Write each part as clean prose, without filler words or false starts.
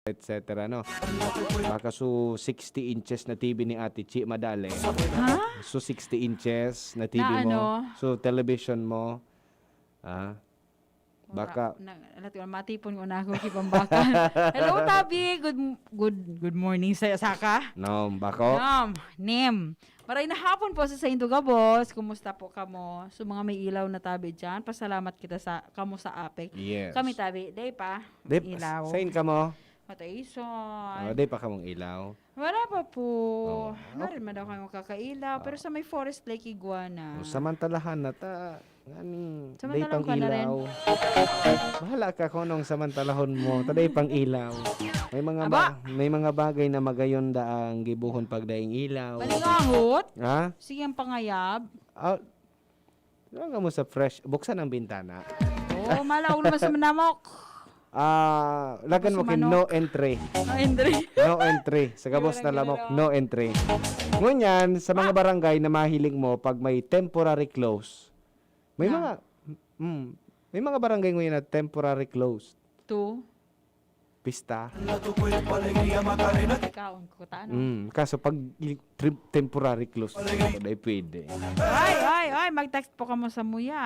etc. No? Baka so 60 inches na TV ni Ate Chi madali. Ha? So 60 inches na TV Na mo. ano? So television mo. Baka matipon ko na ako kibambakan. Hello Tabi, good morning sa saka. no, bako. Nem. Maray na hapon po sa Saint Gabos. Kumusta po kamo? So mga may ilaw na Tabi diyan. Pasalamat kita sa kamo sa APEC. Yes. Kami Tabi, day pa. Dip, Ilaw. sain ka mo? Mataison. Di pa ka mong ilaw. Wala pa po. Oh. Narin man daw kayo kakailaw. Pero sa may Forest Lake Iguana. Samantalahan na ta. Ngani, day Samantalahan pang ka na rin. ilaw. Bahala ka kung anong samantalahon mo. Taday pang ilaw. May mga bagay na magayon da ang gibuhon pagdaing ilaw. Balingahot. Ha? Sige ang pangayab. Ano mo sa fresh? Buksan ang bintana. Oh, malaw naman sa manamok. Lagan mo kin no entry. No, Andre. No entry. Sa gabos na lamok, no entry. Ngunyan, sa mga barangay na mahiling mo pag may temporary close. May mga barangay ngayon na temporary closed. To. Pista. Ikaon ko taano. Kaso pag temporary close, ay pwede. Ay, mag-text po ka mo sa muya.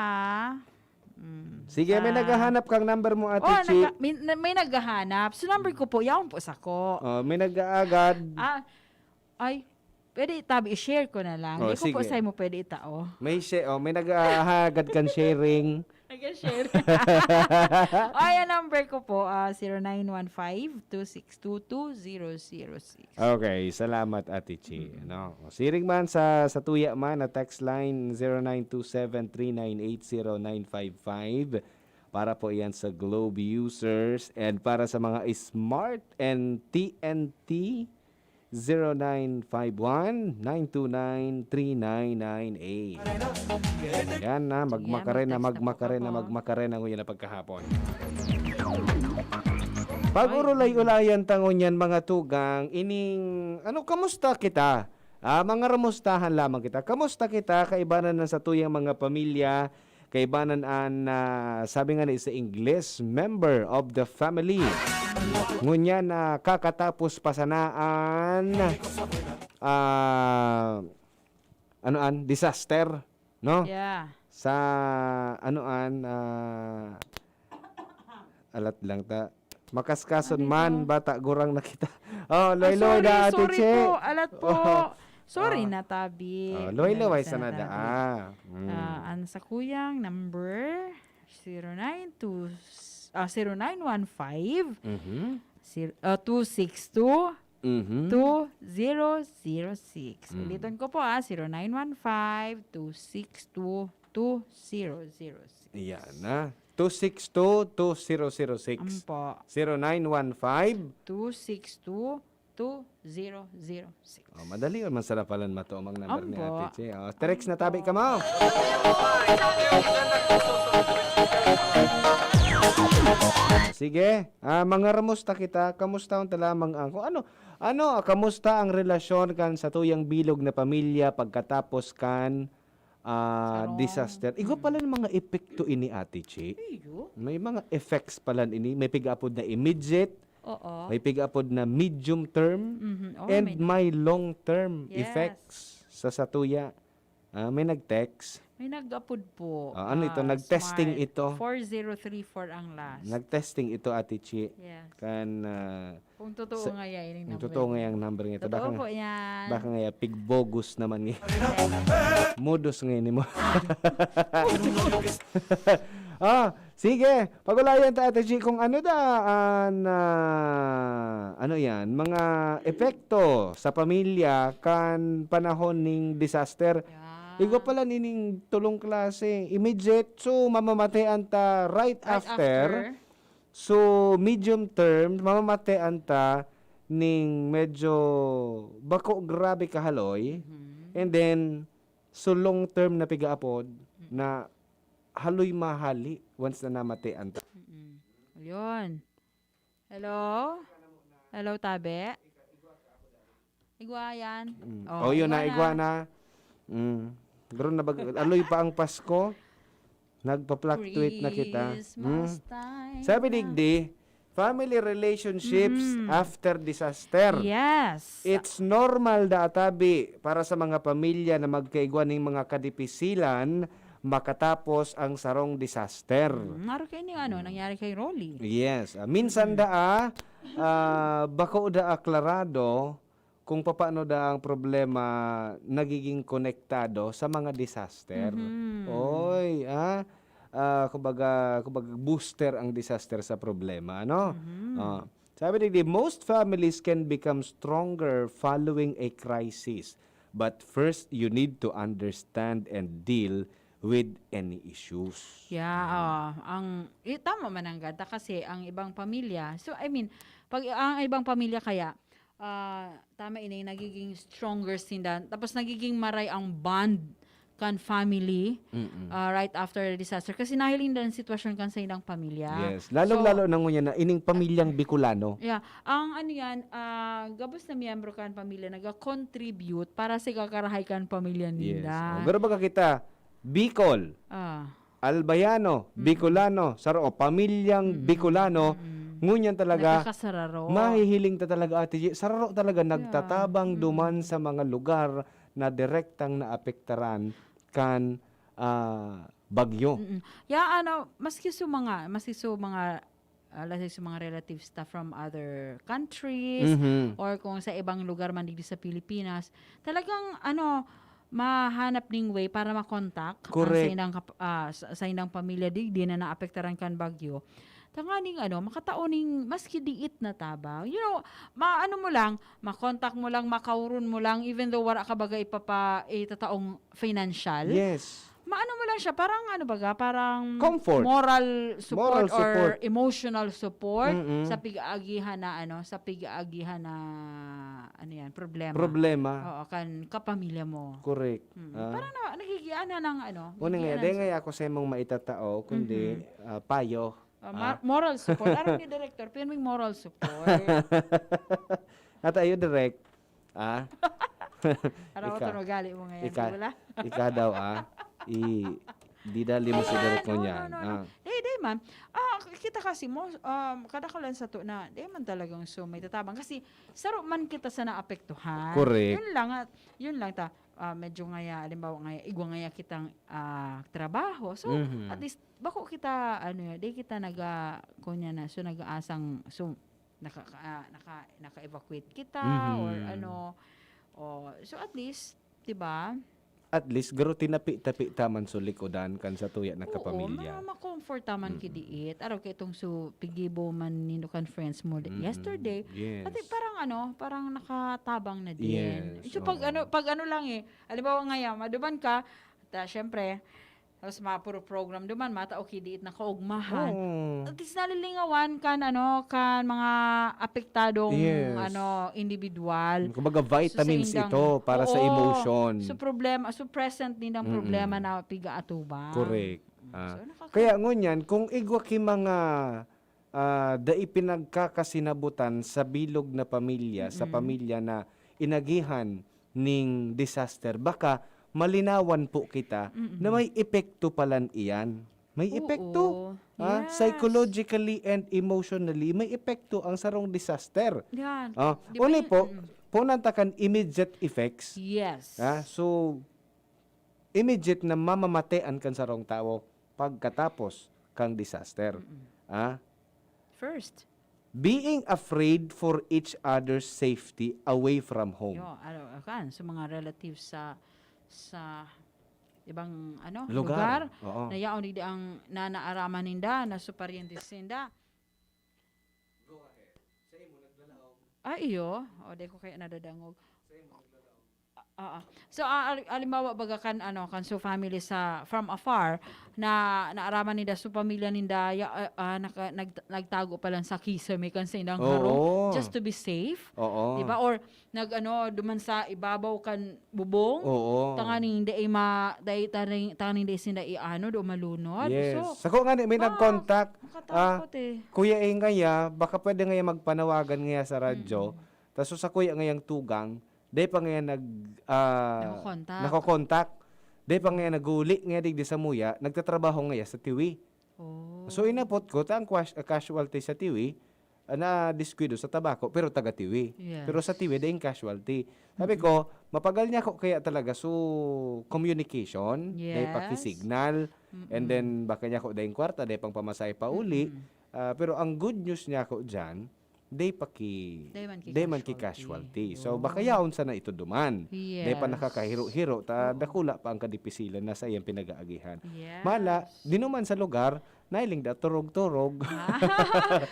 Sige, may naghahanap kang number mo, Ate Chi. May naghahanap. So number ko po, yaon po sa ko. May nag-aagad. Pwede Tabi, i-share ko na lang. Hindi ko po sige. sa'yo mo pwede itao. May nag-aagad kang sharing. Nag-share. Ang number ko po, 0915-262-2006. Okay, salamat Ate Chi. No? Siring man sa tuya man na text line 0927-3980-955 para po yan sa Globe users and para sa mga Smart and TNT 0951-929-3998. Yan na, magmakare na ngayon na pagkahapon. Pag-urulay-ulayan tangon yan mga tugang, ining, kamusta kita? Mga ramustahan lamang kita. Kamusta kita? Kaibanan na sa tuyang mga pamilya, kaibanan sabi nga ni sa English, member of the family. Ngunya na kakatapos pasanaan, disaster, no? Yeah. Sa, alat lang ta. Makaskason man, bata, gurang na kita. Loy-loy na, Ate Che. Sorry po, alat po. Sorry na, Tabi. Loy-loy sa nada. Ano sa kuyang number 0915 262 2006. Ulitin ko po 0915-262-2006. Yan na. 262-2006. Ampo. 0915-262-2006. Madali yun. Masarapalan matuomang number ni Ampo. Ate Che. Terex na Tabi ka mo. Sige, mga ramusta kita, kamusta ang talamang ang kamusta ang relasyon kan sa tuyang bilog na pamilya pagkatapos kan disaster. Igo pala ng mga epekto ini Ate Chi. May mga effects pala ini, may pig-upod na immediate, Oo. may pig-upod na medium term, and may long term effects sa satuya. May nag-text. May nag-upod po. Ano ito? Nag-testing Smart. ito. 4034 ang last. Nag-testing ito, Ate Chi. Yes. Kung totoo nga yan. yung totoo nga yung number ng ito. Totoo po yan. Baka nga pigbogus naman nga. Modus nga ni mo. Sige. Pagulayan ta, Ate Chi, kung ano yan, mga epekto sa pamilya kan panahon ning disaster. Yeah. Igo pala nining tulong klase. Immediate, so mamamatean ta right after. So medium term, mamamatean ta ning medyo bako grabe kahaloy. And then, so long term na pigaapod na haloy mahali once na namatean ta. Yun. Hello? Hello, Tabe? Igwa yan. Yun na, igwa na. Garo na aloy pa ang Pasko. Nagpa-fluctuate na kita. Christmas time. Sabi digdi, family relationships after disaster. Yes. It's normal da atabi para sa mga pamilya na magkaigwan ng mga kadipisilan makatapos ang sarong disaster. Ngaro kay ni nangyari kay Rolly. Yes. Minsan bako da aklarado kung paano da ang problema nagiging konektado sa mga disaster. Oy, kumbaga booster ang disaster sa problema, no? Sabi ni, most families can become stronger following a crisis. But first, you need to understand and deal with any issues. Yeah, tama man ang ganda kasi ang ibang pamilya, so I mean, pag ang ibang pamilya kaya, tama inay nagiging stronger sindan, tapos nagiging maray ang bond kan family right after the disaster kasi nahiling din ang sitwasyon kan sa ilang pamilya. Yes, lalo na ngunya na ining pamilyang Bicolano. Yeah, ang gabos na miyembro kan pamilya naga-contribute para sa kakarahay kan pamilya Yes. nila. Pero baga kita, Bicol, Albayano, Bicolano, pamilyang Bicolano, ngunyan talaga, Nagkakasararo. mahihiling ta talaga ati sararo talaga nagtatabang duman sa mga lugar na direktang naapektaran kan bagyo. Yeah, maski sa mga let's say sa mga relatives from other countries or kung sa ibang lugar man dito sa Pilipinas, talagang mahanap ning way para makontak sa indang pamilya di na naapektaran kan bagyo. Tanganing makataoning maski diit na tabang. You know, mo lang, makontak mo lang, makauron mo lang, even though wala ka baga itataong financial. Yes. Mo lang siya, parang parang Comfort. moral support Moral support. or emotional support sa pig-aagihan na problema. Oo, kapamilya mo. Correct. Parang nahihiyan na ng Una nga, dahil ako sa mong maitatao, kundi payo. Moral support. Araw ni Director, pinaming moral support. At ayo direct. Araw ito nagali mo ngayon. Wala? Ika daw di dali mo si direct mo niyan. Day man. Kita kasi mo, kadakalan sa to na, day man talagang may tatabang. Kasi, saro man kita sa naapektuhan. Correct. Yun lang ta. Medyo ngaya, alimbawa ngaya, igwa ngaya kitang trabaho. So, at least, bako kita, di kita kunya na, so nag-aasang, so, naka-evacuate kita, or so at least, diba? At least, garo tinapi-tapi taman so likodan kan sa tuya na kapamilya. Oo, ma-comfort taman kidiit. Araw kay itong pigibo man nino kan friends mo yesterday. Yes. Pati parang nakatabang na din. Yes. So pag lang halimbawa ngayon, maduman ka, syempre, tapos puro program duman, mata okay diit na kaugmahan. At least nalilingawan kan mga apektadong individual. Kumbaga vitamins So, ito para sa emotion. So present din ang problema na piga-atubang. Correct. Kaya ngunyan, kung igwa ki mga dai pinagkakasinabutan sa bilog na pamilya, sa pamilya na inagihan ning disaster, baka malinawan po kita na may epekto palan iyan. May epekto. Yes. Psychologically and emotionally, may epekto ang sarong disaster. Yan. Uni po, punantakan immediate effects. Yes. So, immediate na mamamatean kan sarong tao pagkatapos kang disaster. First. Being afraid for each other's safety away from home. Sa mga relatives sa ibang Lugar. lugar na yaon di ang nanaaraman ninda na suparientes ninda. Go ahead. Sa imo naglalaom. Iyo, di ko kaya nadadangog. So alimbawa baga kan so family from afar na naaraman nila so pamilya ninda nagtago pa lang sa kisame kan sa indang harong just to be safe. Diba? Or duman sa ibabaw kan bubong. Tanganing tanganing di sinda do malunod. Yes. So Sako nga may nag-contact. Kuya ngaya baka pwede ngaya magpanawagan ngaya sa radyo. Taso sa kuya ngayang tugang day pa nga nako-contact. Day pa nga naguli nga di sa muya, nagtatrabaho nga sa tiwi. So inapot ko ta ang casualty sa tiwi, na diskwido sa tabako pero taga Tiwi. Yes. Pero sa Tiwi daing casualty. Sabi ko, mapagal niya ko kaya talaga so communication, day Yes. pakisignal, and then baka niya ko daing kwarta, day pang pamasay pa uli. Pero ang good news niya ko diyan, day man ki casualty. So baka yaon sana ito duman. Yes. Day pa nakakahiro-hiro ta dakula pa ang kadipisilan na sa iyang pinagaagihan. Yes. Mala, dinuman sa lugar, nailing da turog-turog.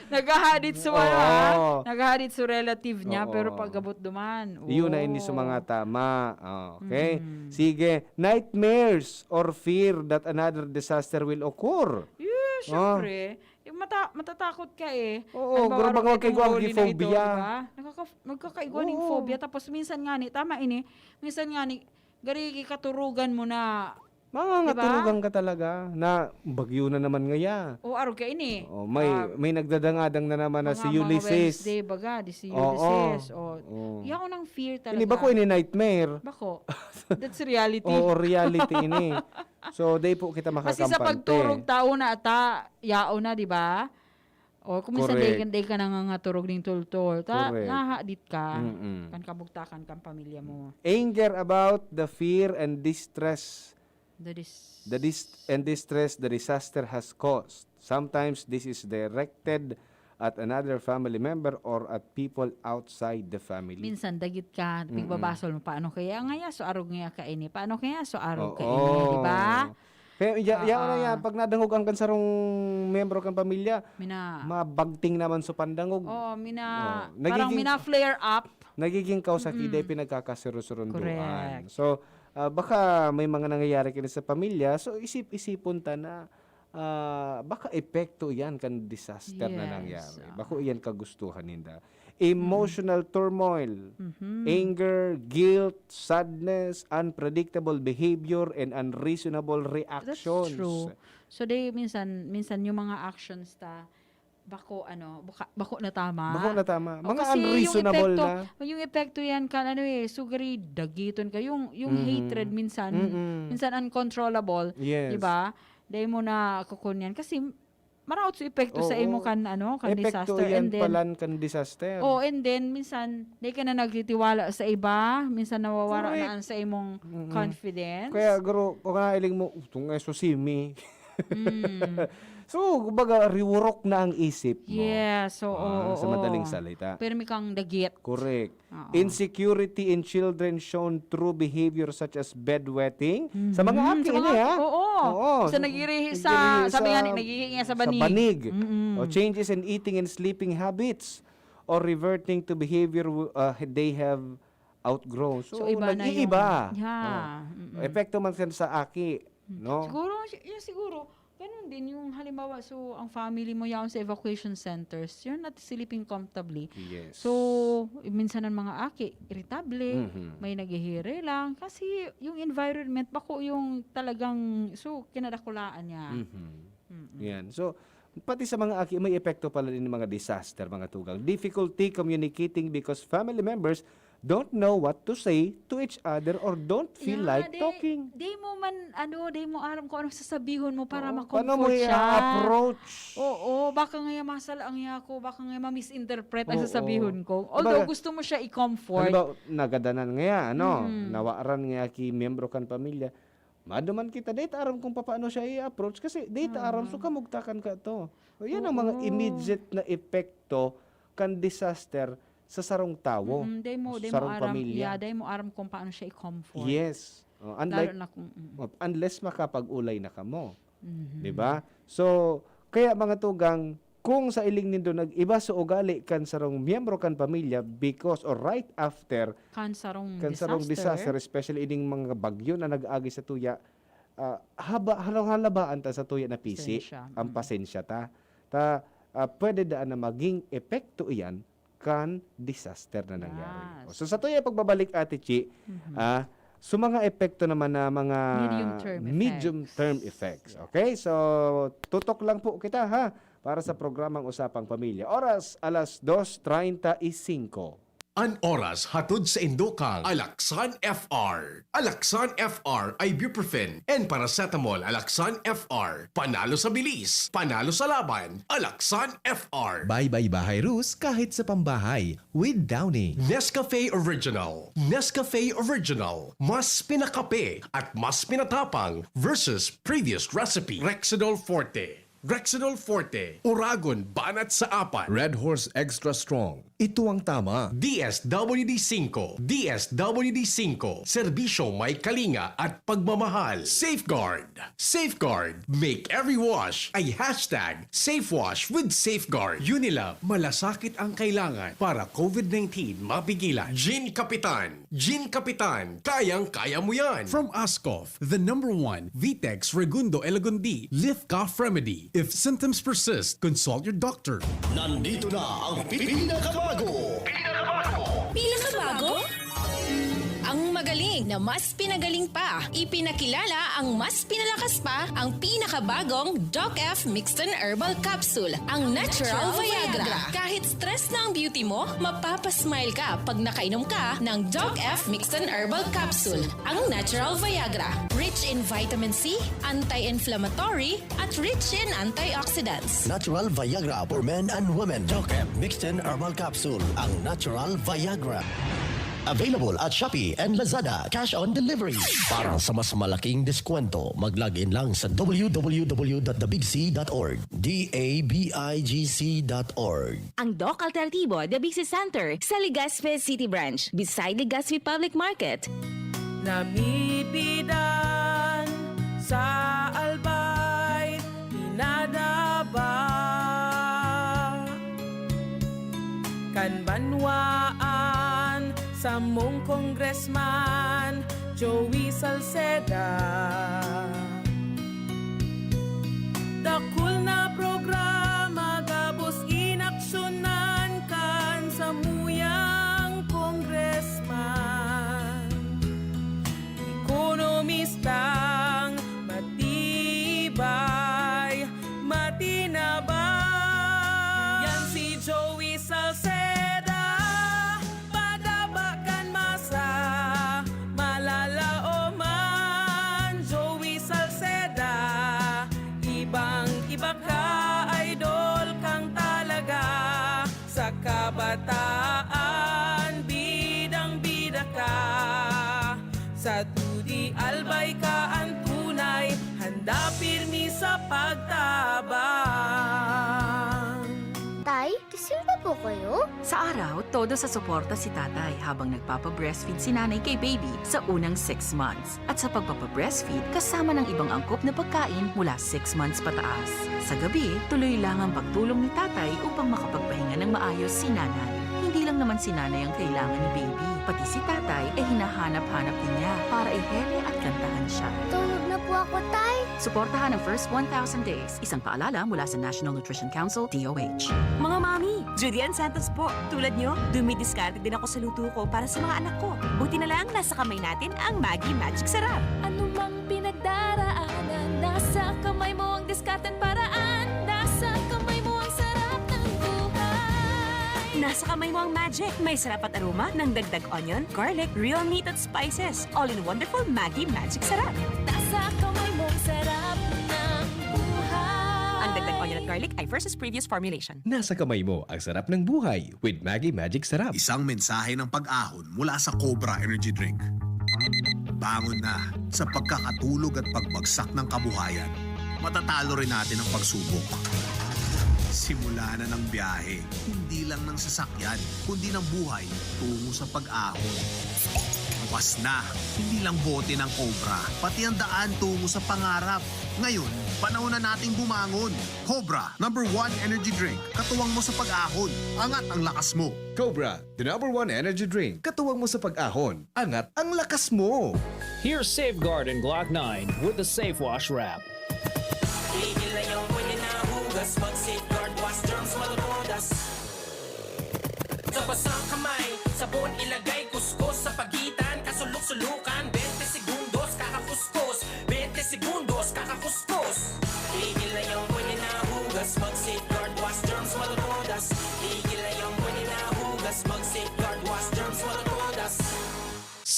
Naghahadit sa Oo. Naghahadit sa relative niya, Oo. pero pagabot duman. Yun na ini sa mga tama. Okay? Sige. Nightmares or fear that another disaster will occur. Yes, syempre. Yung matatakot ka eh. Oo, Halimbawa, pero baka rocket kay huli na ito, phobia. diba? Nagkakaigwan ng Oo. phobia. Tapos minsan nga ni, tama ini, minsan nga ni, gari katurugan mo na, Mga Diba? naturugan ka talaga na bagyo na naman ngaya. o arog ka ini. Oh, may nagdadangadang na naman na si Mga Ulysses. Wednesday, baga, di si Oo. Ulysses. O, Oo. yaw ng fear talaga. Ini ba ko ini nightmare? Bako. That's reality. Oo, reality ini. So, day po kita Kasi sa makakampante. pagturog tao na ata, yao na, di ba? O kung minsan Correct. day ka nangangaturog ng tultol, Correct. nahadit ka, Mm-mm. kan kabugtakan kang pamilya mo. Anger about the fear and distress That is, distress the disaster has caused. Sometimes this is directed at another family member or at people outside the family. minsan dagit ka, pigbabasol mo, paano kaya ngaya so arog ngaya ka ini? Paano kaya so arog ka ini, Oo. di ba? Kaya na yan, pag nadangog ang kansarong membro kang pamilya, Mina, mabagting naman sa pandangog. oh, mina, Oh, parang nagiging- mina flare up. Nagiging kausakida ay pinagkakasirusurunduan. Correct. So, baka may mga nangyayari kini sa pamilya, so isip-isipon ta na baka epekto yan kan disaster na Yes. nangyari. Bako iyan kagustuhan ninda. Emotional turmoil, anger, guilt, sadness, unpredictable behavior, and unreasonable That's reactions. true. So minsan yung mga actions ta bako na tama. Bako na tama. O, Mga kasi unreasonable yung epekto, na. Yung epekto yan kan sugari dagiton ka yung hatred minsan minsan uncontrollable, Yes. di ba? Dahil mo na kukunyan kasi maraot sa epekto sa Oo. imo kan kan Epekto disaster, yan and then palan kan disaster. and then minsan di ka na nagtitiwala sa iba, minsan nawawara Correct. na sa imong confidence. Kaya garo, kung nailing mo, itong susimi. Mm. So, kumbaga, riwurok na ang isip mo. Yes, so Sa madaling salita. Pero may kang dagit. Correct. Oo. Insecurity in children shown through behavior such as bedwetting. Sa mga aki Sa ini, mga- ha? Oo. Sa nagirihi sa, sabi nga ni, nagiging nga sa banig. O changes in eating and sleeping habits or reverting to behavior they have outgrown. So, iba na yung... nag-iiba. Yeah. Oh. Epekto man sa aki. No? Siguro, ganun din yung halimbawa, so ang family mo yaon sa evacuation centers, you're not sleeping comfortably. Yes. So, minsan ang mga aki, irritable, Mhm. may naghihiri lang. Kasi yung environment, bako yung talagang, so, kinadakulaan niya. Yan. So, pati sa mga aki, may epekto pala din ng mga disaster, mga tugang. Difficulty communicating because family members don't know what to say to each other or don't feel like talking. Di mo man, di mo aram kung ano sasabihon mo para Paano ma-comfort mo siya. i-approach? Oo, baka nga masala ang iya ko, baka nga ma-misinterpret ang Oo. sasabihon ko. Although Kumbaga, gusto mo siya i-comfort. Halimbawa, nagadanan nga, nawaaran nga ki membro kan pamilya, maduman kita, data aram kung paano siya i-approach kasi data aram, so kamugtakan ka to. So, yan ang mga immediate na epekto kan disaster sa sarong tao, Day mo sarong aram, pamilya. day mo aram kung paano siya i-comfort. Yes. Lalo na kung, Unless makapag-ulay na kamo. 'Di ba? So, kaya mga tugang, kung sa iling nindo nag-iba sa ugali kan sarong miyembro kan pamilya because or right after kansarong disaster, especially ining mga bagyo na nag-agi sa tuya, halabaan ta sa tuya na pisi, Pasensya. ang pasensya ta. Pwede daan na maging epekto iyan kan disaster na nangyari. Yes. So sa tuya pagbabalik, Ate Chi, so mga epekto naman na mga medium-term effects. Okay? So tutok lang po kita, ha, para sa programang Usapang Pamilya. Oras, 2:35. An oras hatod sa Indokang Alaxan FR. Alaxan FR ibuprofen and paracetamol. Alaxan FR. Panalo sa bilis, panalo sa laban. Alaxan FR. Bye-bye bahay Rus kahit sa pambahay with Downy. Nescafe Original. Nescafe Original. Mas pinakape at mas pinatapang versus previous recipe. Rexidol Forte. Rexidol Forte. Uragon banat sa apat. Red Horse Extra Strong. Ito ang tama. DSWD5. DSWD5. Serbisyo may kalinga at pagmamahal. Safeguard. Safeguard. Make every wash ay hashtag SafeWash with Safeguard. Unilab. Malasakit ang kailangan para COVID-19 mapigilan. Gin Kapitan. Gin Kapitan. Kayang-kaya mo yan. From Ascoff, the #1 Vitex Segundo Elagundi Lift Cough Remedy. If symptoms persist, consult your doctor. Nandito na ang pinakabago! Pinakabago? Ang magaling na mas pinagaling pa. Ipinakilala ang mas pinalakas pa ang pinakabagong Doc F Mixton Herbal Capsule, ang Natural Viagra. Kahit stress na ang beauty mo, mapapasmile ka pag nakainom ka ng Doc F Mixton Herbal Capsule, ang Natural Viagra. Rich in vitamin C, anti-inflammatory, at rich in antioxidants. Natural Viagra for men and women. Doc F Mixed Herbal Capsule, ang Natural Viagra. Available at Shopee and Lazada. Cash on delivery. Para sa mas malaking diskwento, mag-login lang sa www.thebigc.org. DABIGC.org. Ang Doc Alternativo, The Big Center, sa Legazpi City Branch, beside Legazpi Public Market. Namibidan sa albay, pinadaba kanbanwaan sa mong congressman Joey Salceda. Dakul na programa gabos inaksyonan kan sa muyang congressman. Ekonomistang matibay, matinabay. Yan si Joey Salceda, padabakan masa, malalaoman. Joey Salceda, ibang-iba ka, idol kang talaga. Sa kabataan, bidang-bida ka. Sa tudi albay ka ang tunay, handa pirmi sa pagtabang. Tay, kasilba po kayo? Sa araw, todo sa suporta si tatay habang nagpapa-breastfeed si nanay kay baby sa unang 6 months. At sa pagpapa-breastfeed, kasama ng ibang angkop na pagkain mula 6 months pataas. Sa gabi, tuloy lang ang pagtulong ni tatay upang makapagpahinga ng maayos si nanay. Hindi lang naman si nanay ang kailangan ni baby. Pati si tatay ay hinahanap-hanap din niya para ihele at kantahan siya. Tulog na po ako, Tay. Suportahan ang first 1,000 days. Isang paalala mula sa National Nutrition Council, DOH. Mga mami, Julian Santos po. Tulad nyo, dumidiskarte din ako sa luto ko para sa mga anak ko. Buti na lang nasa kamay natin ang Maggie Magic Sarap. Ano mang pinagdaraanan, nasa kamay mo ang diskarte't paraan. Nasa kamay mo ang sarap ng buhay. Nasa kamay mo ang magic. May sarap at aroma ng dagdag onion, garlic, real meat at spices. All in wonderful Maggie Magic Sarap. Nasa kamay mo ang sarap ng buhay. Ang dagdag onion at garlic ay versus previous formulation. Nasa kamay mo ang sarap ng buhay with Maggie Magic Sarap. Isang mensahe ng pag-ahon mula sa Cobra Energy Drink. Bangon na sa pagkakatulog at pagbagsak ng kabuhayan. Matatalo rin natin ang pagsubok. Simula na ng biyahe, hindi lang ng sasakyan, kundi ng buhay tungo sa pag-ahon. Bukas na, hindi lang bote ng Cobra, pati ang daan tungo sa pangarap. Ngayon, panahon na nating bumangon. Cobra, #1 energy drink. Katuwang mo sa pag-ahon. Angat ang lakas mo. Cobra, the #1 energy drink. Katuwang mo sa pag-ahon. Angat ang lakas mo. Here's Safeguard and Glock 9 with the Safe Wash Wrap. Mag-safeguard, wash germs, malutodas. Sa basang kamay, sabon ilagay, kuskus sa pagitan, kasulok-sulukan, 20 segundos, kakakuskus, 20 segundos, kakakuskus. Tigil na yung pwede na hugas, mag-safeguard, wash germs, malutodas. Tigil na yung pwede na hugas, mag-safeguard, wash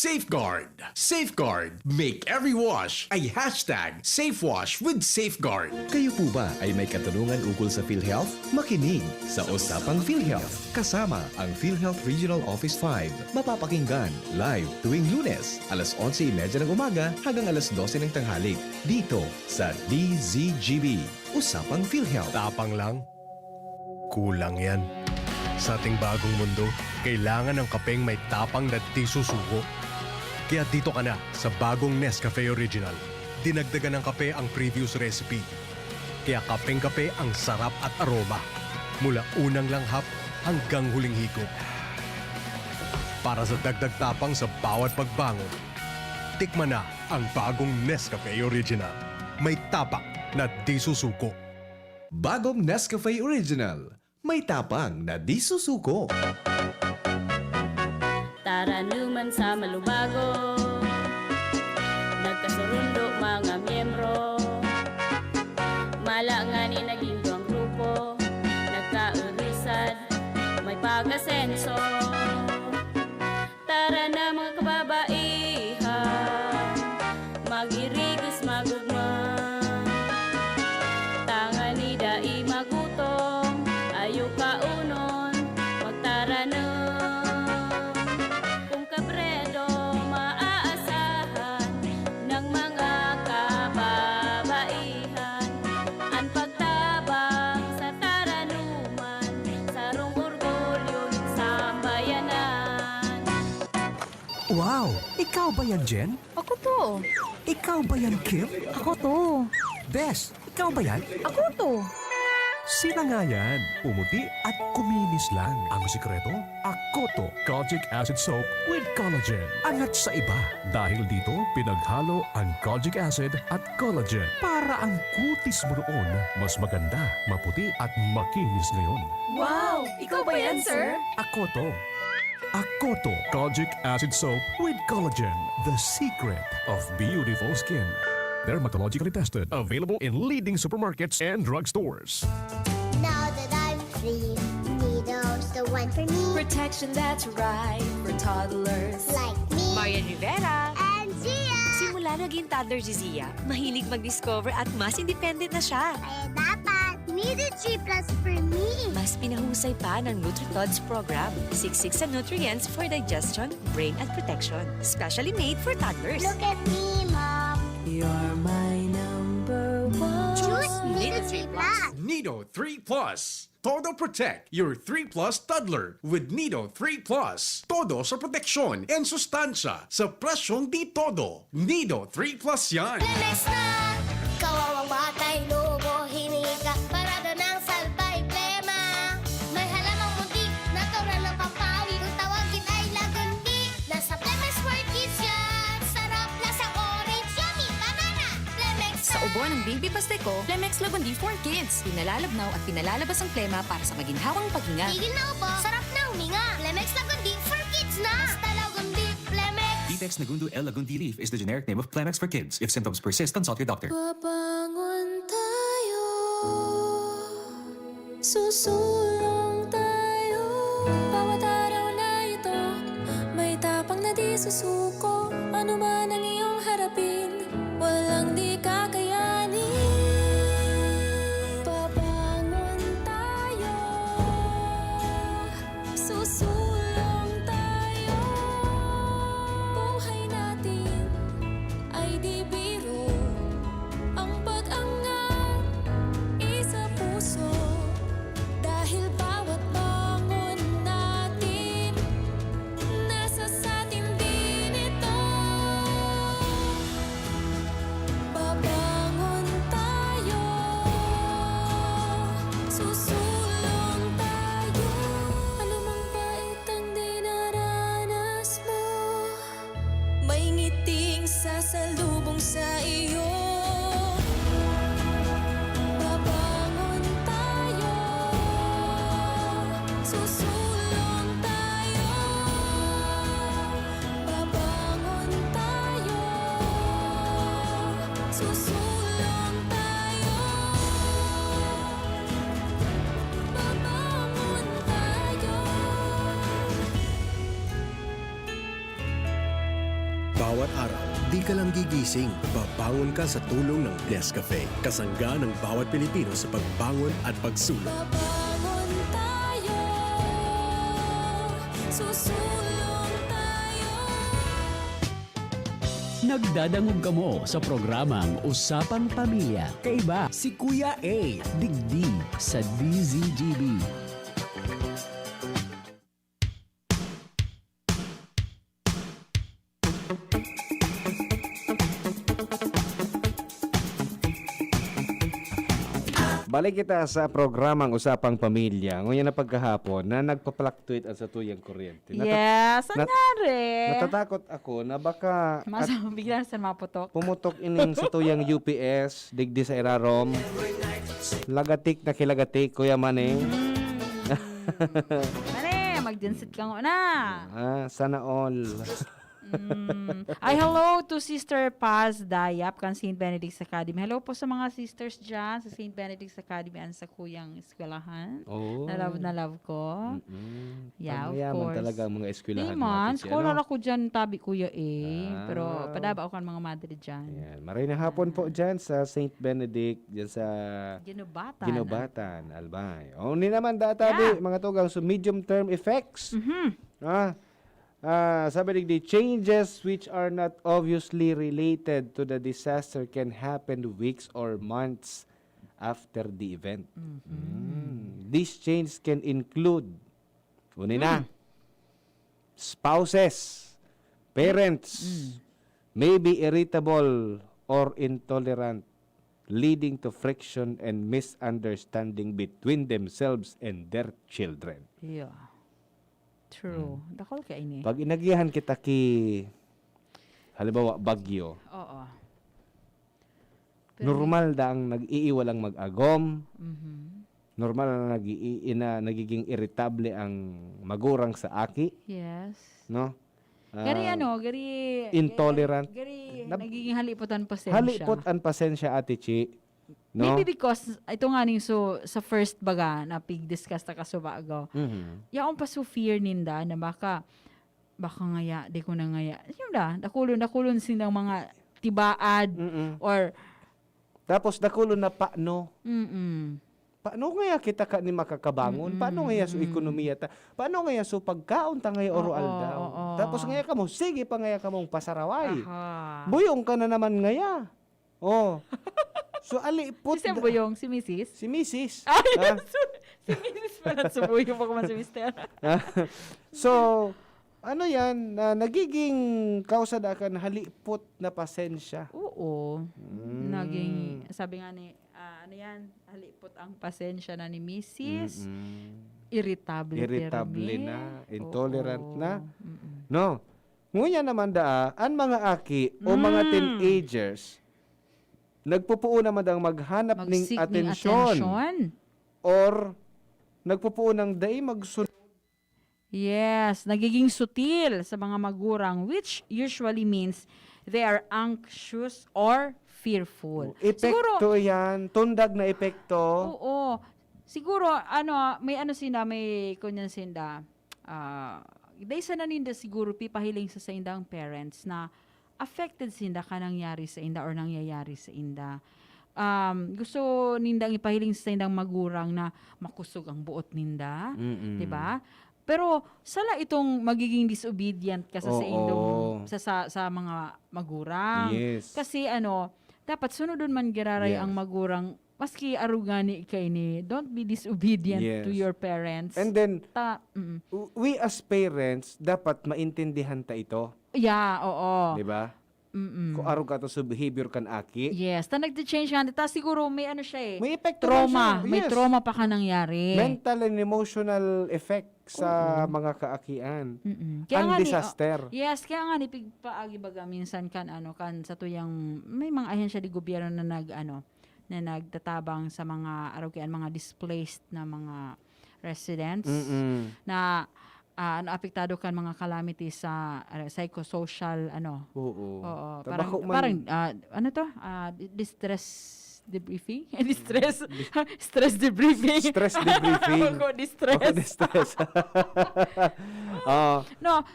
Safeguard. Safeguard. Make every wash ay hashtag SafeWash with Safeguard. Kayo po ba ay may katanungan ukol sa PhilHealth? Makinig sa Usapang PhilHealth. Kasama ang PhilHealth Regional Office 5. Mapapakinggan live tuwing Lunes, alas 11:30 ng umaga hanggang alas 12 ng tanghali. Dito sa DZGB. Usapang PhilHealth. Tapang lang? Kulang yan. Sa ating bagong mundo, kailangan ng kapeng may tapang na di susuko. Kaya dito ka na sa bagong Nescafe Original. Dinagdagan ng kape ang previous recipe. Kaya kapeng-kape ang sarap at aroma. Mula unang langhap hanggang huling higop. Para sa dagdag tapang sa bawat pagbangon, tikman na ang bagong Nescafe Original. May tapak na di susuko. Bagong Nescafe Original. May tapang na di susuko. Tara naman sa malubago, nagkasurundo mga miyembro. Malangani naging duwang grupo, nagkaurisan, may pag-asenso. Tara na mga kababaihan, mag-irigis magugma. Tangani dai magutong, ayaw kaunon, magtaranong. Kung kabredo maaasahan ng mga kababaihan, ang pagtabang sa taranuman, sarong orgulyo ng sambayanan. Wow! Ikaw ba yan, Jen? Ako to. Ikaw ba yan, Kim? Ako to. Des, ikaw ba yan? Ako to. Sila nga yan. Pumuti at kuminis lang. Ang sikreto, Akoto Kojic Acid Soap with Collagen. Angat sa iba. Dahil dito, pinaghalo ang Kojic Acid at Collagen para ang kutis mo noon mas maganda, maputi at makinis ngayon. Wow! Ikaw ba yan, sir? Akoto. Akoto Kojic Acid Soap with Collagen. The secret of beautiful skin. Dermatologically tested. Available in leading supermarkets and drugstores. Now that I'm free, Nido's the one for me. Protection that's right for toddlers. Like me. Marian Rivera. And Zia. Simula naging toddler si Zia, mahilig mag-discover at mas independent na siya. Kaya dapat, Nido G Plus for me. Mas pinahusay pa ng NutriTods program. Siksik sa nutrients for digestion, brain at protection. Specially made for toddlers. Look at me, Mom. You're my number one. Choose Nido G Plus. Nido 3 Plus. Todo Protect your 3 Plus toddler with Nido 3 Plus. Todo sa proteksyon and sustansya sa presyong di todo. Nido 3 Plus yan. Lemex na! Kawawang batay, lobo, hiningi ka. Parada ng salbay, plema. May halamang muntik, natural ng pampawi. Kung tawagin ay lagundi. Nasa Plemex for Kids yan. Sarap na sa orange, yummy, banana. Plemex na! Sa ubo ng Baby Pasteco, Plemex Lagundi for Kids. Pinalalabnaw at pinalalabas ang plema para sa maginhawang paghinga. Tigil na upo, sarap na huminga. Plemex Lagundi for Kids na. Basta Lagundi, Plemex. Vitex Nagundo L. Lagundi Leaf is the generic name of Plemex for kids. If symptoms persist, consult your doctor. Babangon tayo, susulong tayo. Bawat araw na ito, may tapang na di susuko. Ano man ang iyong harapin, walang di kakayanin. Babangon tayo, susulong tayo. Buhay natin ay di biro. Ang pag-angat, isa puso. Dahil bawat bangon natin, nasa satin din ito. Babangon tayo, susulong tayo. Ano mang bait ang dinaranas mo, may ngiting sasalubong sa iyo. Babangon tayo, susulong tayo. Babangon tayo, susulong tayo. Babangon tayo. Bawat araw, di ka lang gigising. Babangon ka sa tulong ng Nescafe. Kasangga ng bawat Pilipino sa pagbangon at pagsulong. Babangon tayo, susulong tayo. Nagdadangog kamo sa programang Usapang Pamilya. Kaiba si Kuya A. Digdi sa DZGB. Balik kita sa programang Usapang Pamilya. Ngayon na pagkahapon na nagpa-fluctuate ang sa tuyang kuryente. Yes, nangyari. Natatakot ako na baka Bigla sa maputok. pumutok ining sa tuyang UPS, digdi sa irarom. Lagatik na kilagatik, Kuya Maneng. Mane, mag-gensit ka na. Sana all. Ay, hello to Sister Paz Dayap kan St. Benedict's Academy. Hello po sa mga sisters dyan sa St. Benedict's Academy and sa kuyang eskwelahan. Oh. Na love ko. Yeah, of Mayaman course. talaga ang mga eskwelahan. Man, natin siya, scholar no? ako dyan, tabi kuya Pero padaba ako kan mga madre dyan. Yan. Maray na hapon po dyan sa St. Benedict, dyan sa Ginubatan. Ginubatan, Albay. Only naman databi, mga tugang, so medium term effects. Sabi digdi, changes which are not obviously related to the disaster can happen weeks or months after the event. These changes can include, spouses, parents, may be irritable or intolerant, leading to friction and misunderstanding between themselves and their children. Yeah. True. Dakol ka ini. Pag inagihan kita halimbawa bagyo, Oo. normal da ang nag-iiwalang mag-agom, normal na nagiging irritable ang magurang sa aki, Yes. no? Gari intolerant. Gari nagiging haliputan pasensya. Halipot ang pasensya, Ate Chi. No? Maybe because ito nga ning so sa first baga na pig-discuss ta kasubago. Yaon pa so fear ninda na baka ngaya di ko na ngaya. Yun dakulon silang mga tibaad or tapos dakulon na paano. Mm-mm. Paano ngaya kita ka ni makakabangon? Paano ngaya so ekonomiya ta? Paano ngaya so pagkaon ta ngaya oral daw? Tapos ngaya ka mo, sige pa ngaya ka mong pasaraway. Buyong ka na naman ngaya. Oh. So alipot. Si Buyong, si Mrs. Si Mrs. Si Mrs. pala sa Buyong pa man si Mr. So, ano yan, nagiging kausada ka na halipot na pasensya. Oo. Naging, sabi nga ni, ano yan, halipot ang pasensya na ni Mrs. Irritable na, intolerant na. No. Ngunya naman ang mga aki o mga teenagers, nagpupuo naman ang maghanap ng atensyon or nagpupuo ng day magsunod. Yes, nagiging sutil sa mga magurang which usually means they are anxious or fearful. Epekto yan, tundag na epekto. Oo. Siguro, may kunyan sinda, day sa naninda siguro pipahiling sa indang parents na affected sinda ka nangyari sa inda or nangyayari sa inda. Gusto nindang ipahiling sa indang magurang na makusog ang buot ninda, 'di ba? Pero sala itong magiging disobedient kasi sa indong sa mga magurang. Yes. Kasi dapat sunodon man giraray ang magurang maski arugani kay ni don't be disobedient to your parents. And then we as parents dapat maintindihan ta ito. Yeah, oo. Di ba? Kung araw ka to sa behavior kan aki. Yes, nag-change nga. Ta siguro may may epekto trauma. siya. May trauma pa ka nangyari. Mental and emotional effect sa mga kaakian. Ang disaster. Yes, kaya nga ni pigpaagi baga minsan kan sa tuyang may mga ahensya di gobyerno na na nagtatabang sa mga araw-kian mga displaced na mga residents na apektado kan mga calamities sa psychosocial Oo. Parang distress debriefing? Stress debriefing. Stress debriefing. Ako distress. No,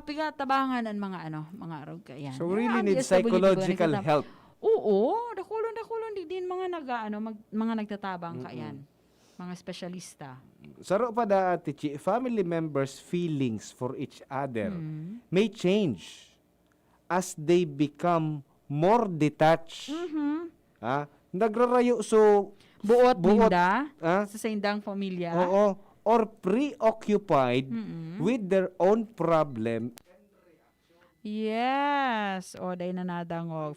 Pigatabangan ang mga arog kayan. So really need psychological help. Oo, dakulon din mga mga nagtatabang kayan. Mga espesyalista. Saro pa da Tichi, family members' feelings for each other may change as they become more detached. Nagrarayo so buot ninda sa sindang pamilya. Oo, or preoccupied with their own problem. Yes. Day na nadangog.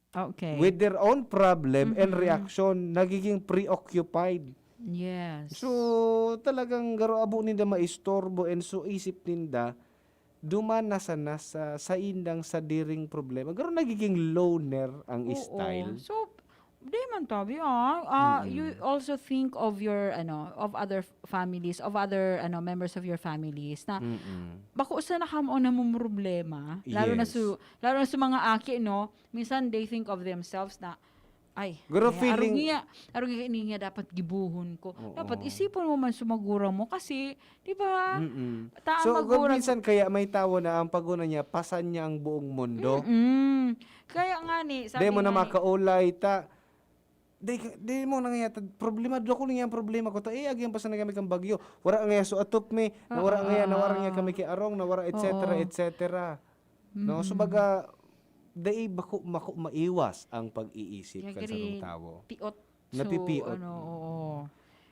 Okay. With their own problem and reaction, nagiging preoccupied. Yes. So, talagang garo abo ninda maistorbo and so isip ninda duman sa indang sa diring problema. Garo nagiging loner ang style. So, di man tabi you also think of your of other families, of other members of your families na bako sa nakamo na mong problema, lalo na sa mga aki minsan they think of themselves na Guro feeling arog nga dapat gibuhon ko. Dapat isipon mo man sumagura mo kasi di ba? So minsan kaya may tawo na ang paguna niya pasan niya ang buong mundo. Kaya nga ni sabi mo na makaulay ta di mo na nga problema do ko niya problema ko ta agyan pasan na kami kang bagyo. Wara nga so atop me, nawara nga kami kay arong, nawara etc. No, so baga dai bako maiwas ang pag-iisip kan sa tawo. Napipiot.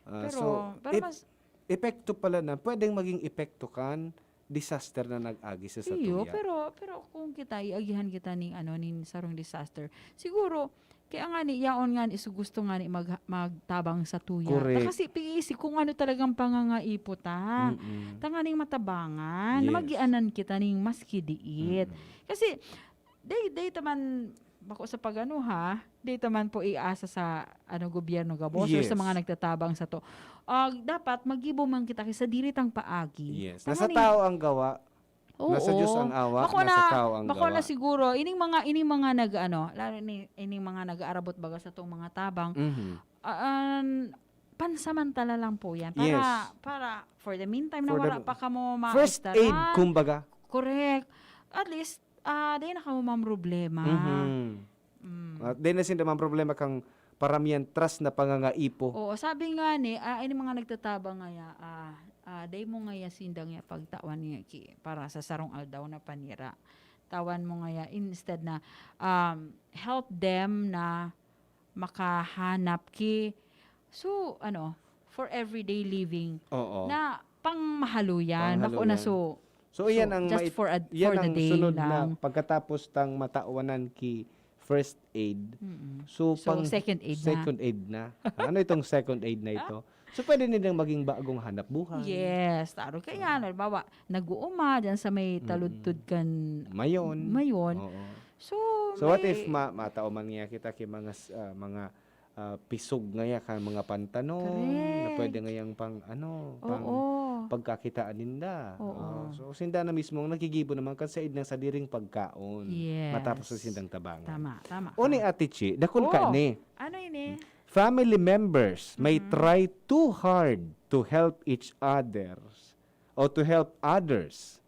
Pero mas epekto pala na pwedeng maging epekto kan disaster na nag-agi sa tuya. Pero kung kita iagihan kita ning ning sarong disaster, siguro kaya nga ni yaon nga is gusto nga ni magtabang sa tuya. Kasi piisi kung talagang pangangaipot tanganing matabangan, na magianan kita ning maski diit. Kasi day taman bako sa day taman po iasa sa gobyerno gabos or sa mga nagtatabang sa to. Dapat magibo man kita sa diritang paagi. Yes. Nasa tao ang gawa. Nasa Diyos ang awa, nasa tao ang gawa. Bako na siguro ining mga lalo ni ining mga nag-aarabot baga sa tong mga tabang. Pansamantala lang po yan para for the meantime na wala pa kamo first aid kumbaga. Correct. At least dahil na kamo problema. Dahil na sinda problema kang paramihan trust na pangangaipo. Oo, sabi nga ni, ini mga nagtatabang ngaya, dahil mo ngaya sindang ya pagtawan niya para sa sarong aldaw na panira. Tawan mo ngaya instead na help them na makahanap so for everyday living na pangmahaluyan. Bako na So iyan ang just for the day sunod lang. na pagkatapos tang matauwanan ki first aid. So second aid na. Ano itong second aid na ito? So pwede nilang maging bagong hanap buhay. Yes, taro kaya halimbawa nag-uuma diyan sa may taludtod kan mayon. So what if matauman niya kita ki mga pisog ngaya kan mga pantanon na pwede ngayang pang pagkakitaan ninda. So sinda na mismo nagigibo naman kasi ng sadiring pagkaon matapos sa sindang tabangan. Tama. Oni Ate Chi, dakon ka ni. Ano ini? Family members may try too hard to help each others or to help others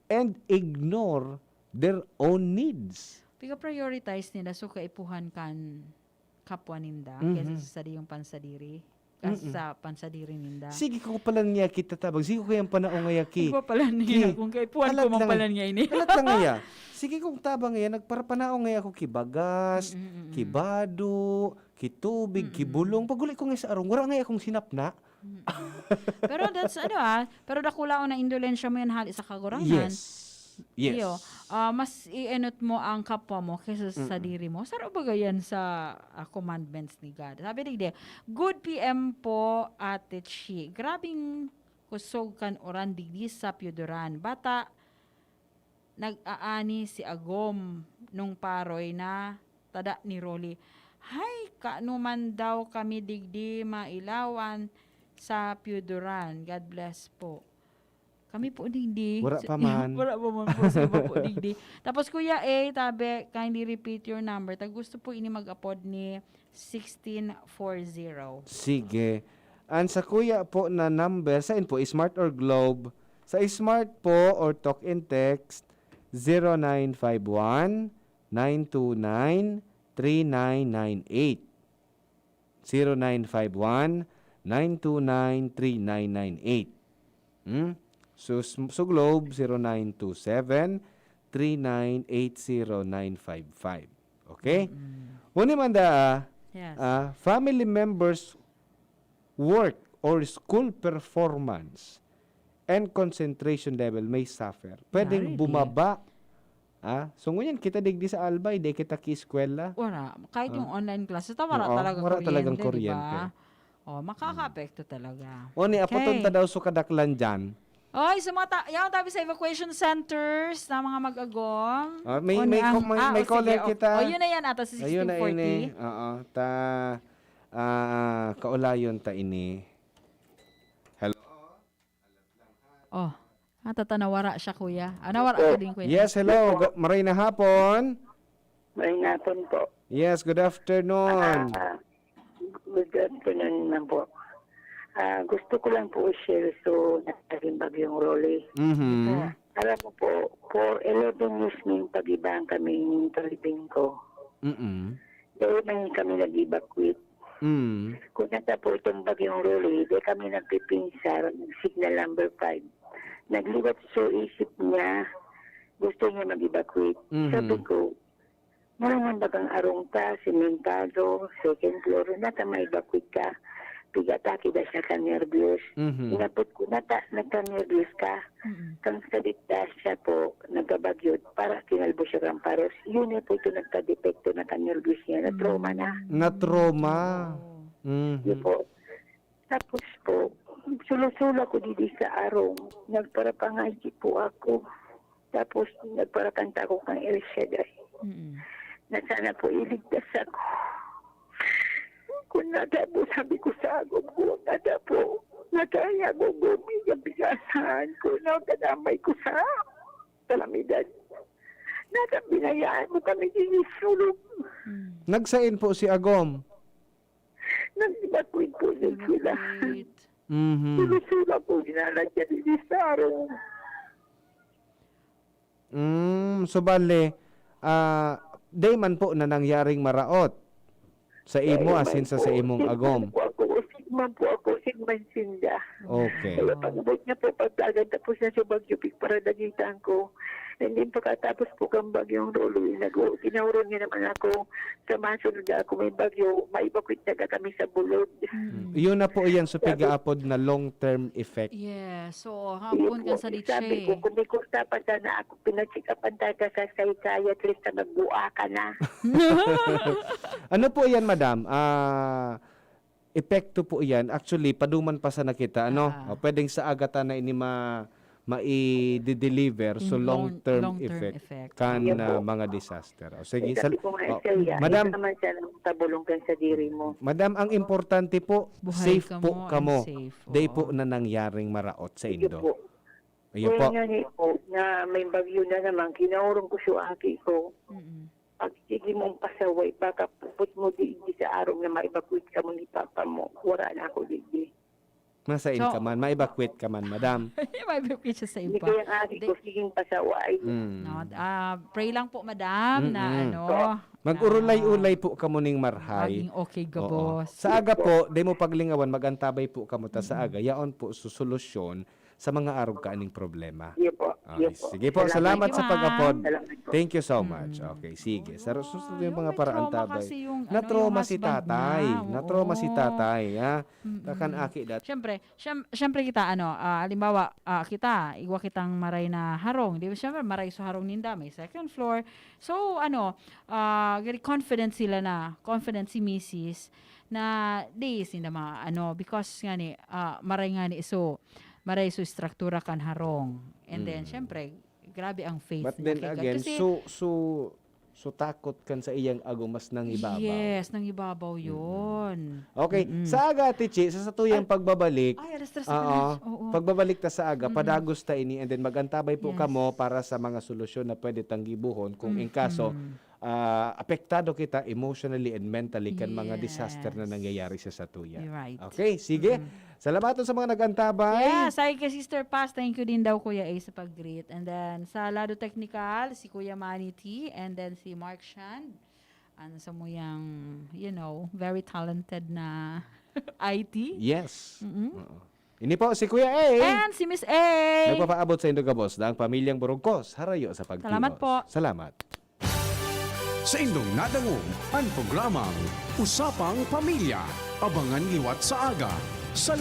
and ignore their own needs. Prioritize nila so kaipuhan kan kapwa ninda kaysa sa yung pansadiri. Sa pansadiri ninda. Sige ko pala niya kita tabag. Sige ko kayang panaong ngayaki. Sige pala niya. Kung kaipuan ko pala niya ini. Alat lang ngaya. Sige kong tabang ngaya. Nagparapanaong ngaya ako kibagas, kibado, kitubig, kibulong. Paguli ko ngayon sa arong. Wala ngaya akong sinapna. Pero that's pero dakulaon na indolensya mo yan hali sa kagurangan. Yes. Mas i-enot mo ang kapwa mo kaysa sa diri mo. Saro ba yan sa commandments ni God? Sabi digde, good PM po Ate Chi. Grabing kusog kan oran digdi sa Piyuduran. Bata, nag-aani si Agom nung paroy na tada ni Rolly. Hay, kaanuman daw kami digdi mailawan sa Piyuduran. God bless po. Kami po digdi. Wala pa man. Wala pa man po sa iba po digdi. Tapos Kuya A, tabi, kindly repeat your number. Gusto po ini mag-upload ni 1640. Sige. Ang sa kuya po na number, sa po, Smart or Globe, Sa smart po or talk and text 0951-929-3998. 0951-929-3998. So Globe 0927-3980-955. Okay? Uni manda Yes. family members work or school performance and concentration level may suffer. Pwedeng Really? bumaba. So ngunyan kita digdi sa Albay, di kita ki-eskwela. Wala. Kahit yung online classes, wala Oo, talagang wala kuryente, talagang di kuryente. ba? Makaka-apekto talaga. O ni, apatunta daw so kadaklan dyan. Oy, sa mga yaw tabi sa evacuation centers na mga mag-agom. May O, ang- may sige, caller kita. O, yun na yan ata sa Ayun na 1640. ini. Oo. Kaulayon ta ini. Hello. Oh, tatanawara siya, kuya. Nawara ka din, kuya. Yes, hello. Maray na hapon. Maray na hapon po. Yes, good afternoon. Good afternoon na po. Gusto ko lang po i-share so naging bagyong Rolly. Mhm. Alam mo po, for 11 years may pag-ibang kami ng talibing ko. Dahil may kami nag-evacuate. Kung nasa po itong bagyong Rolly, dahil kami nagpipinsar, signal number 5. Nagliwat so isip niya, gusto niya mag-evacuate. Sabi ko, maraming bagang arong ta, simentado, second floor, nata ma-evacuate ka. Pigataki da siya ka-nervyos. Inapot ko, nagka-nervyos ka. Kang sadita siya po, nagkabagyot, para kinalbo siya kang paros. Yun po ito nagka-depekto na ka-nervyos niya, na-trauma na. Na-trauma. Yun po. Tapos po, sulo-sulo ko didi sa arong, nagparapangaji po ako. Tapos nagparakanta ko kang El Shaddai. Na sana po iligtas ako. Kung nada po, sabi ko sa agom ko, nada po, nakaya ko bumigyan bigasan ko, nakadamay ko sa kalamidan. Nada binayaan mo kami dinisulog. Nagsain po si Agom. Nag-evacuate po din sila. Sulusula po, ginalagyan din sa araw. So bale, day man po na nangyaring maraot sa imo asin sa imong Agom. Sigman po ako, sigman sinda. Okay. Kaya pag-abot niya po, pagdagan tapos na sa Bagyo Pig para dagitan ko. And then pagkatapos po kang Bagyong Rolo, tinawron niya naman ako sa masunod na ako may bagyo, maibakwit na kami sa bulod. Yun na po yan sa pigaapod na long-term effect. Yes. So, hapon ka sa Sabi ko, kung may kurta pa sana ako, pinag-check-upan tayo sa psychiatrist na magbua ka na. Ano po yan, madam? Epekto po yan. Actually, paduman pa sa nakita. Pwedeng sa agata na ini mai-deliver so long-term effect kan mga disaster. Sige, madam, naman siya ng tabulong kan sa diri mo. Madam, ang importante po, Buhay safe po kamo. Day po na nangyaring maraot sa Indo. Ayun po. Nga ni po, na may bagyo na naman, kinaurong ko siya aki ko. Pag sige mong pasaway, baka puput mo di sa araw na ma-evacuate ka mo ni papa mo. Wala na ako di. Masain ka man, ma-evacuate ka man, madam. Ma-evacuate siya sa iba. Hindi kaya aki ko, siging pasaway. Pray lang po, madam, na Mag-urulay-ulay po kamo ning marhay. Maging okay, gabos. Sa aga po, di mo paglingawan, magantabay po kamo ta sa aga. Yaon po susolusyon sa mga arog kaaning problema. Sige po, salamat sa pag-apod. Thank you so much. Okay, sige. Sa susunod yung mga paraan tabay. Na-trauma si tatay. Na-trauma si tatay. Takan aki dat. Siyempre kita, halimbawa, kita, igwa kitang maray na harong. Di ba, siyempre, maray sa harong ninda, may second floor. So, very confident sila na, confident si Mrs. na days in the mga, because nga ni, maray nga ni, maray so struktura kan harong. And then, syempre, grabe ang faith. But then na again, kasi, so takot kan sa iyang agumas nang ibabaw. Yes, nang ibabaw yun. Okay, sa aga, Tichi, sa tuyang pagbabalik, Oo. pagbabalik ta sa aga, padagos ta ini, and then magantabay po kamo para sa mga solusyon na pwede tang gibuhon kung in kaso, apektado kita emotionally and mentally kan mga disaster na nangyayari sa satuya. You're right. Okay, sige. Salamat sa mga nagantabay. Yes, ay kay Sister Paz, thank you din daw Kuya A sa pag-greet. And then sa lado technical, si Kuya Manny T, and then si Mark Shand. Ano sa mo yung, very talented na IT. Yes. Ini po si Kuya A. And si Miss A. Nagpapaabot sa Indogabos ng Pamilyang Burugkos. Harayo sa pagkilos. Salamat po. Salamat. Sa indong nadangog ang programang Usapang Pamilya. Abangan liwat sa aga sa